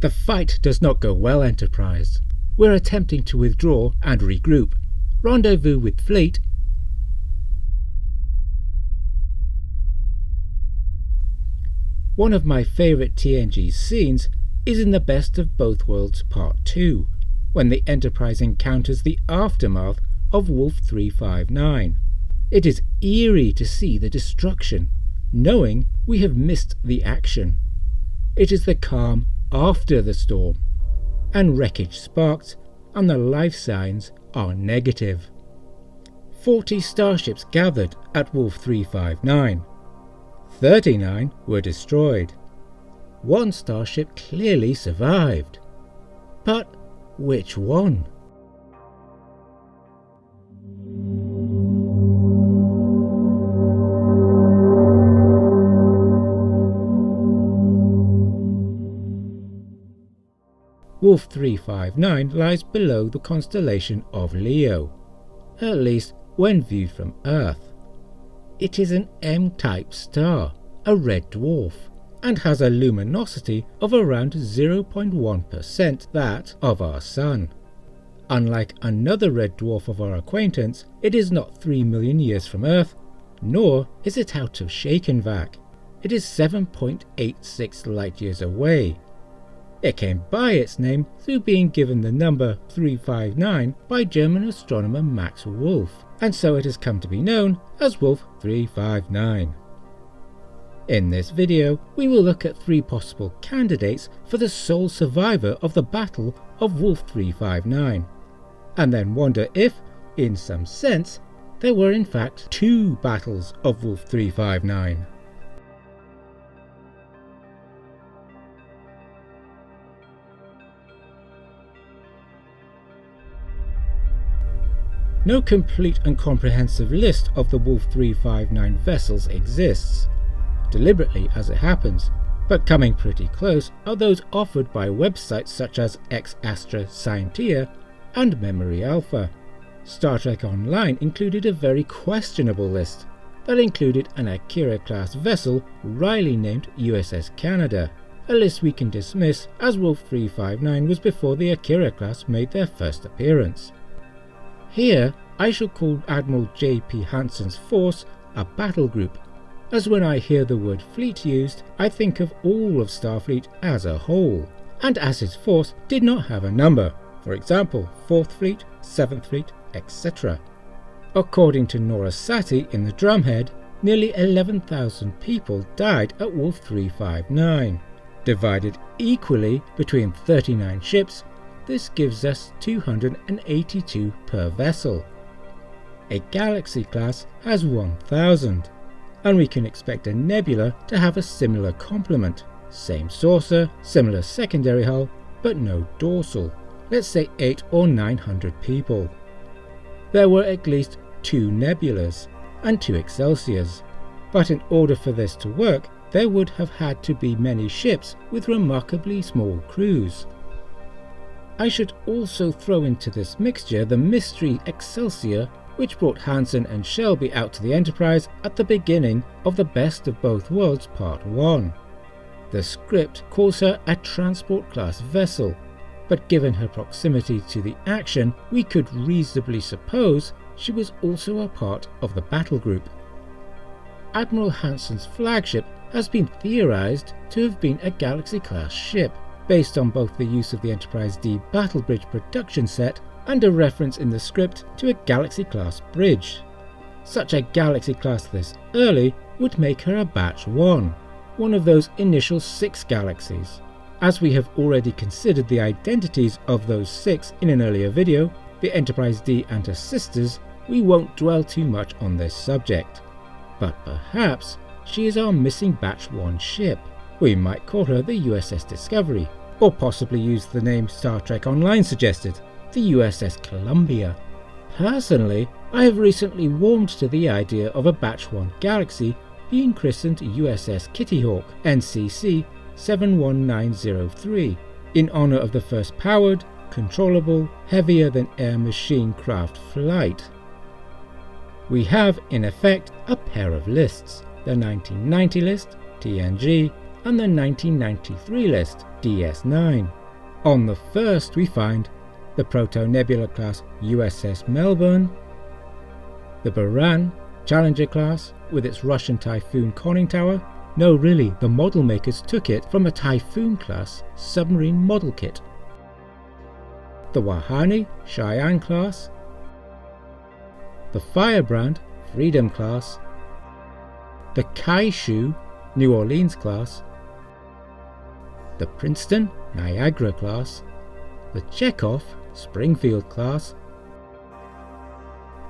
The fight does not go well, Enterprise. We're attempting to withdraw and regroup. Rendezvous with fleet. One of my favourite TNG scenes is in the Best of Both Worlds Part 2, when the Enterprise encounters the aftermath of Wolf 359. It is eerie to see the destruction, knowing we have missed the action. It is the calm after the storm, and wreckage sparked, and the life signs are negative. 40 starships gathered at Wolf 359. 39 were destroyed. One starship clearly survived. But which one? Wolf 359 lies below the constellation of Leo, at least when viewed from Earth. It is an M-type star, a red dwarf, and has a luminosity of around 0.1% that of our Sun. Unlike another red dwarf of our acquaintance, it is not 3 million years from Earth, nor is it out of Shakenvac. It is 7.86 light-years away. It came by its name through being given the number 359 by German astronomer Max Wolf, and so it has come to be known as Wolf 359. In this video, we will look at 3 possible candidates for the sole survivor of the Battle of Wolf 359, and then wonder if, in some sense, there were in fact 2 battles of Wolf 359. No complete and comprehensive list of the Wolf 359 vessels exists, deliberately as it happens, but coming pretty close are those offered by websites such as Ex Astra Scientia and Memory Alpha. Star Trek Online included a very questionable list that included an Akira-class vessel wryly named USS Canada, a list we can dismiss as Wolf 359 was before the Akira-class made their first appearance. Here, I shall call Admiral J.P. Hansen's force a battle group, as when I hear the word fleet used, I think of all of Starfleet as a whole, and as his force did not have a number, for example, 4th Fleet, 7th Fleet, etc. According to Nora Sati in the Drumhead, nearly 11,000 people died at Wolf 359. Divided equally between 39 ships, this gives us 282 per vessel. A Galaxy class has 1,000, and we can expect a Nebula to have a similar complement. Same saucer, similar secondary hull, but no dorsal. Let's say 800 or 900 people. There were at least 2 Nebulas and 2 Excelsiors, but in order for this to work, there would have had to be many ships with remarkably small crews. I should also throw into this mixture the mystery Excelsior, which brought Hansen and Shelby out to the Enterprise at the beginning of the Best of Both Worlds Part 1. The script calls her a transport-class vessel, but given her proximity to the action, we could reasonably suppose she was also a part of the battle group. Admiral Hansen's flagship has been theorized to have been a Galaxy-class ship, based on both the use of the Enterprise D battle bridge production set and a reference in the script to a Galaxy-class bridge. Such a Galaxy-class this early would make her a Batch 1, one of those initial 6 galaxies. As we have already considered the identities of those 6 in an earlier video, the Enterprise D and her sisters, we won't dwell too much on this subject. But perhaps she is our missing Batch 1 ship. We might call her the USS Discovery, or possibly use the name Star Trek Online suggested, the USS Columbia. Personally, I have recently warmed to the idea of a Batch 1 galaxy being christened USS Kitty Hawk NCC 71903, in honor of the first powered, controllable, heavier-than-air machine craft flight. We have, in effect, a pair of lists, the 1990 list, TNG, and the 1993 list, DS9. On the first we find the Proto-Nebula class USS Melbourne, the Buran Challenger class with its Russian Typhoon conning tower. No, really, the model makers took it from a Typhoon class submarine model kit. The Wahani Cheyenne class, the Firebrand Freedom class, the Kaishu New Orleans class, the Princeton Niagara class, the Chekhov Springfield class,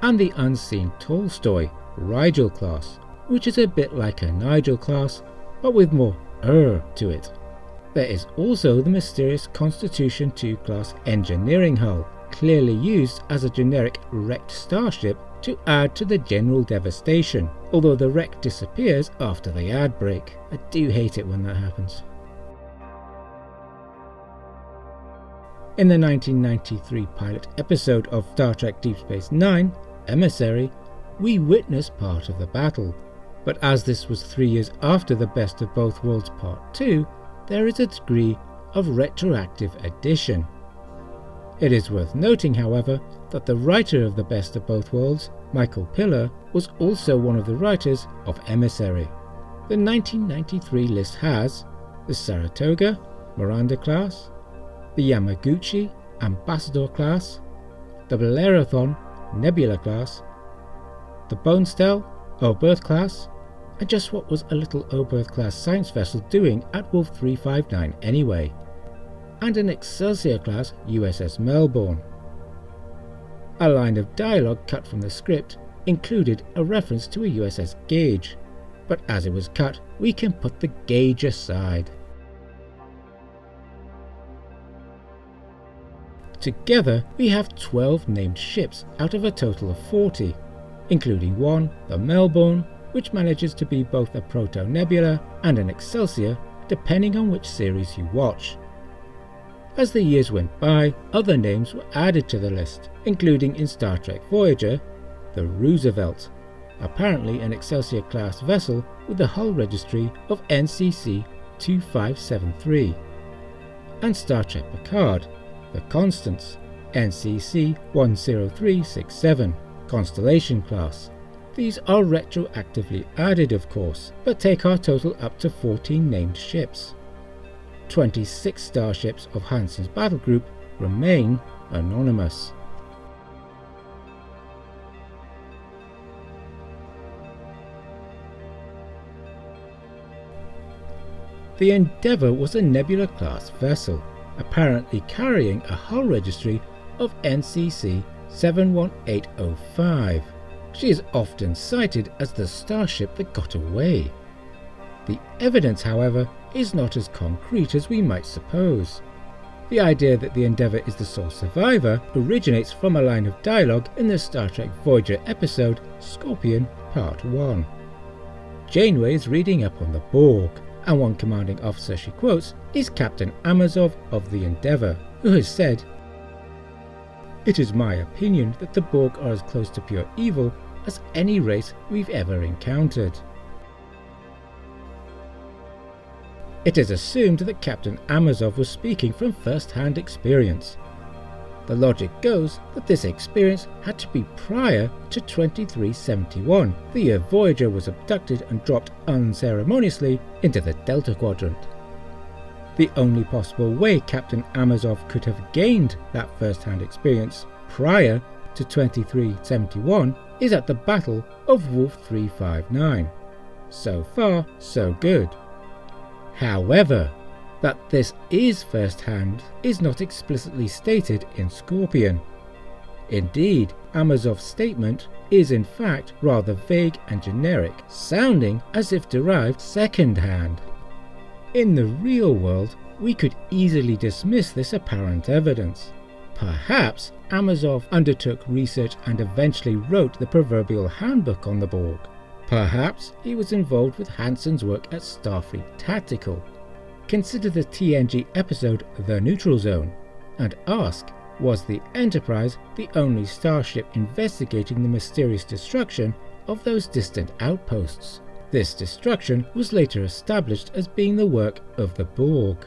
and the Unseen Tolstoy Rigel class, which is a bit like a Nigel class, but with more to it. There is also the mysterious Constitution II class engineering hull, clearly used as a generic wrecked starship to add to the general devastation, although the wreck disappears after the ad break. I do hate it when that happens. In the 1993 pilot episode of Star Trek Deep Space Nine, Emissary, we witness part of the battle, but as this was 3 years after the Best of Both Worlds Part 2, there is a degree of retroactive addition. It is worth noting, however, that the writer of the Best of Both Worlds, Michael Piller, was also one of the writers of Emissary. The 1993 list has the Saratoga Miranda class, the Yamaguchi Ambassador class, the Bellerophon Nebula class, the Bonestel Oberth class, and just what was a little Oberth class science vessel doing at Wolf 359 anyway, and an Excelsior class USS Melbourne. A line of dialogue cut from the script included a reference to a USS Gage, but as it was cut, we can put the Gage aside. Together, we have 12 named ships out of a total of 40, including one, the Melbourne, which manages to be both a Proto-Nebula and an Excelsior, depending on which series you watch. As the years went by, other names were added to the list, including in Star Trek Voyager, the Roosevelt, apparently an Excelsior-class vessel with the hull registry of NCC 2573, and Star Trek Picard, the Constance, NCC 10367, Constellation class. These are retroactively added, of course, but take our total up to 14 named ships. 26 starships of Hansen's battle group remain anonymous. The Endeavour was a Nebula-class vessel, apparently carrying a hull registry of NCC 71805. She is often cited as the starship that got away. The evidence, however, is not as concrete as we might suppose. The idea that the Endeavour is the sole survivor originates from a line of dialogue in the Star Trek Voyager episode Scorpion Part 1. Janeway is reading up on the Borg, and one commanding officer she quotes is Captain Amazov of the Endeavour, who has said, "It is my opinion that the Borg are as close to pure evil as any race we've ever encountered." It is assumed that Captain Amazov was speaking from first-hand experience. The logic goes that this experience had to be prior to 2371, the year Voyager was abducted and dropped unceremoniously into the Delta Quadrant. The only possible way Captain Amazov could have gained that first-hand experience prior to 2371 is at the Battle of Wolf 359. So far, so good. However, that this is first-hand is not explicitly stated in Scorpion. Indeed, Amazov's statement is in fact rather vague and generic, sounding as if derived second-hand. In the real world, we could easily dismiss this apparent evidence. Perhaps Amazov undertook research and eventually wrote the proverbial handbook on the Borg. Perhaps he was involved with Hansen's work at Starfleet Tactical. Consider the TNG episode The Neutral Zone, and ask, was the Enterprise the only starship investigating the mysterious destruction of those distant outposts? This destruction was later established as being the work of the Borg.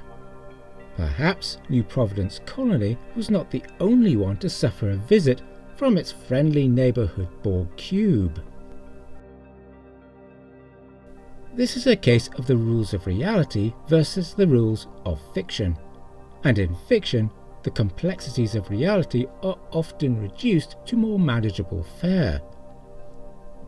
Perhaps New Providence Colony was not the only one to suffer a visit from its friendly neighbourhood Borg cube. This is a case of the rules of reality versus the rules of fiction, and in fiction, the complexities of reality are often reduced to more manageable fare.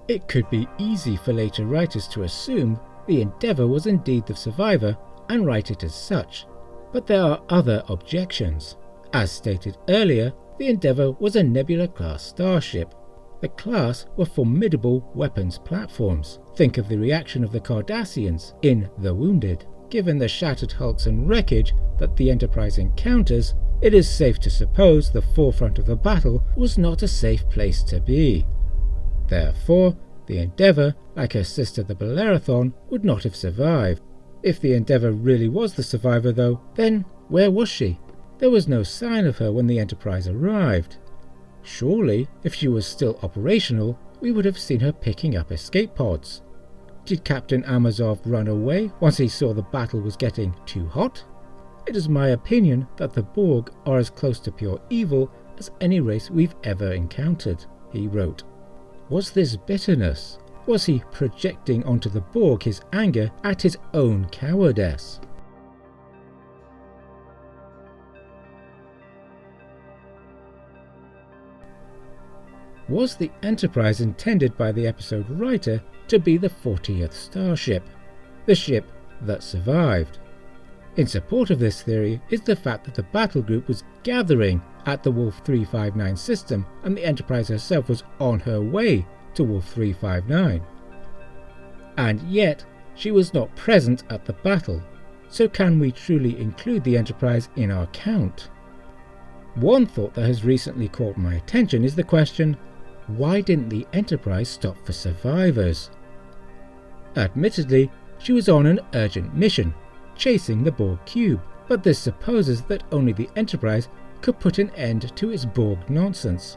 It could be easy for later writers to assume the Endeavour was indeed the survivor and write it as such, but there are other objections. As stated earlier, the Endeavour was a Nebula-class starship. The class were formidable weapons platforms. Think of the reaction of the Cardassians in The Wounded. Given the shattered hulks and wreckage that the Enterprise encounters, it is safe to suppose the forefront of the battle was not a safe place to be. Therefore, the Endeavour, like her sister the Bellerophon, would not have survived. If the Endeavour really was the survivor though, then where was she? There was no sign of her when the Enterprise arrived. Surely, if she was still operational, we would have seen her picking up escape pods. Did Captain Amazov run away once he saw the battle was getting too hot? It is my opinion that the Borg are as close to pure evil as any race we've ever encountered, he wrote. Was this bitterness? Was he projecting onto the Borg his anger at his own cowardice? Was the Enterprise intended by the episode writer to be the 40th starship, the ship that survived? In support of this theory is the fact that the battle group was gathering at the Wolf 359 system and the Enterprise herself was on her way to Wolf 359. And yet, she was not present at the battle, so can we truly include the Enterprise in our count? One thought that has recently caught my attention is the question, why didn't the Enterprise stop for survivors? Admittedly, she was on an urgent mission, chasing the Borg cube, but this supposes that only the Enterprise could put an end to its Borg nonsense,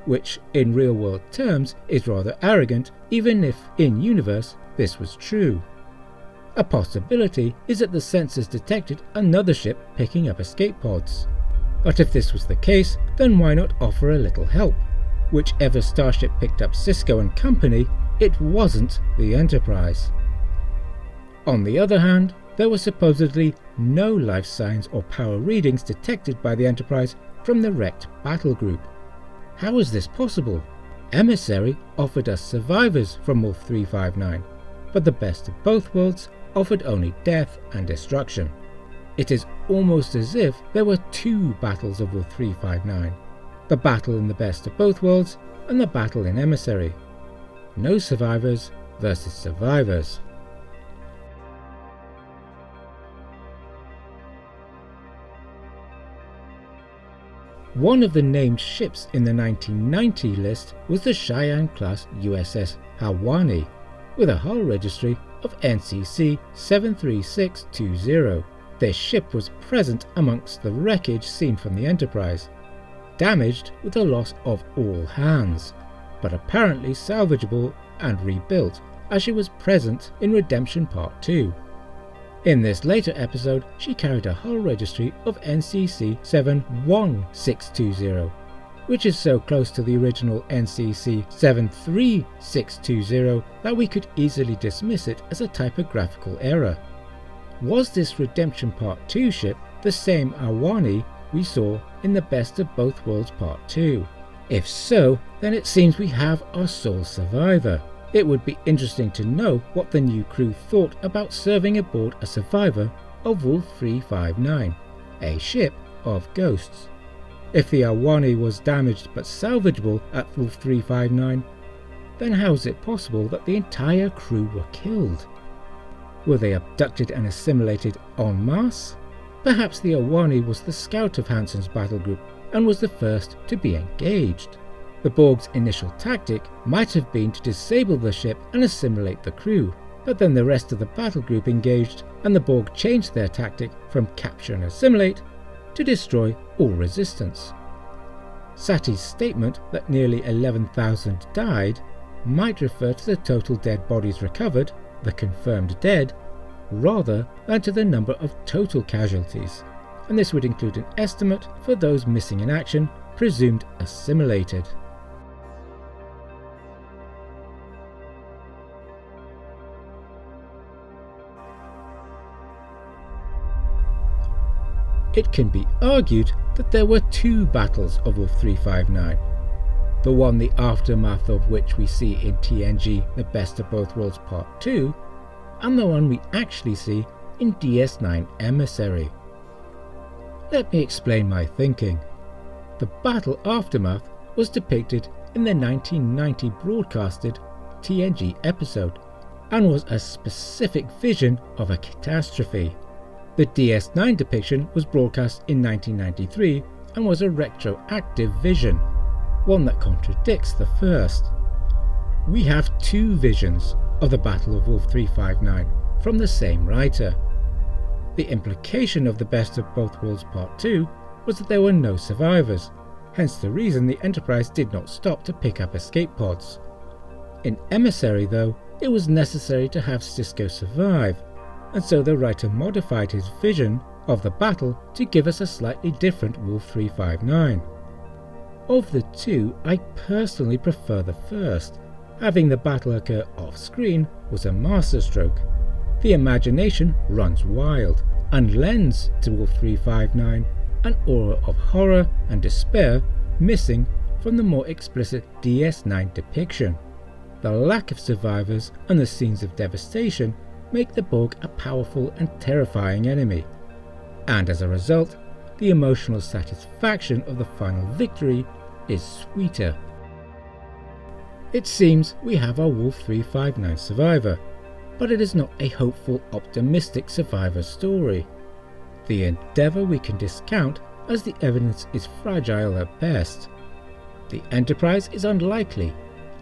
which in real-world terms is rather arrogant, even if in-universe this was true. A possibility is that the sensors detected another ship picking up escape pods. But if this was the case, then why not offer a little help? Whichever starship picked up Cisco and company, it wasn't the Enterprise. On the other hand, there were supposedly no life signs or power readings detected by the Enterprise from the wrecked battle group. How is this possible? Emissary offered us survivors from Wolf 359, but the best of both worlds offered only death and destruction. It is almost as if there were two battles of Wolf 359, the battle in the best of both worlds and the battle in Emissary. No survivors versus survivors. One of the named ships in the 1990 list was the Cheyenne-class USS Hawani, with a hull registry of NCC 73620. This ship was present amongst the wreckage seen from the Enterprise, damaged with the loss of all hands, but apparently salvageable and rebuilt as she was present in Redemption Part 2. In this later episode, she carried a hull registry of NCC 71620, which is so close to the original NCC 73620 that we could easily dismiss it as a typographical error. Was this Redemption Part 2 ship the same Awani we saw in the Best of Both Worlds Part 2? If so, then it seems we have our sole survivor. It would be interesting to know what the new crew thought about serving aboard a survivor of Wolf 359, a ship of ghosts. If the Awani was damaged but salvageable at Wolf 359, then how is it possible that the entire crew were killed? Were they abducted and assimilated en masse? Perhaps the Awani was the scout of Hansen's battle group and was the first to be engaged. The Borg's initial tactic might have been to disable the ship and assimilate the crew, but then the rest of the battle group engaged and the Borg changed their tactic from capture and assimilate to destroy all resistance. Sati's statement that nearly 11,000 died might refer to the total dead bodies recovered the confirmed dead rather than to the number of total casualties, and this would include an estimate for those missing in action presumed assimilated. It can be argued that there were two battles of Wolf 359, the one the aftermath of which we see in TNG The Best of Both Worlds Part 2, and the one we actually see in DS9 Emissary. Let me explain my thinking. The battle aftermath was depicted in the 1990 broadcasted TNG episode, and was a specific vision of a catastrophe. The DS9 depiction was broadcast in 1993 and was a retroactive vision, one that contradicts the first. We have two visions of the Battle of Wolf 359 from the same writer. The implication of The Best of Both Worlds Part 2 was that there were no survivors, hence the reason the Enterprise did not stop to pick up escape pods. In Emissary, though, it was necessary to have Sisko survive, and so the writer modified his vision of the battle to give us a slightly different Wolf 359. Of the two, I personally prefer the first. Having the battle occur off-screen was a masterstroke. The imagination runs wild and lends to Wolf 359 an aura of horror and despair missing from the more explicit DS9 depiction. The lack of survivors and the scenes of devastation make the Borg a powerful and terrifying enemy, and as a result, the emotional satisfaction of the final victory is sweeter. It seems we have our Wolf 359 survivor, but it is not a hopeful, optimistic survivor story. The Endeavour we can discount as the evidence is fragile at best. The Enterprise is unlikely,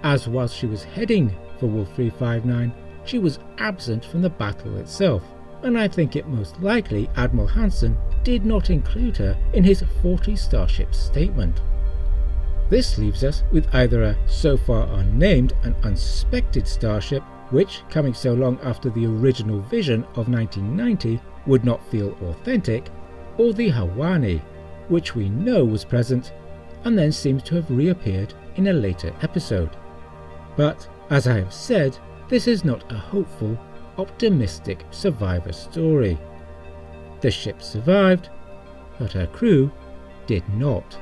as whilst she was heading for Wolf 359, she was absent from the battle itself, and I think it most likely Admiral Hansen did not include her in his 40 starships statement. This leaves us with either a so far unnamed and unsuspected starship, which, coming so long after the original vision of 1990, would not feel authentic, or the Hawani, which we know was present and then seems to have reappeared in a later episode. But, as I have said, this is not a hopeful, optimistic survivor story. The ship survived, but her crew did not.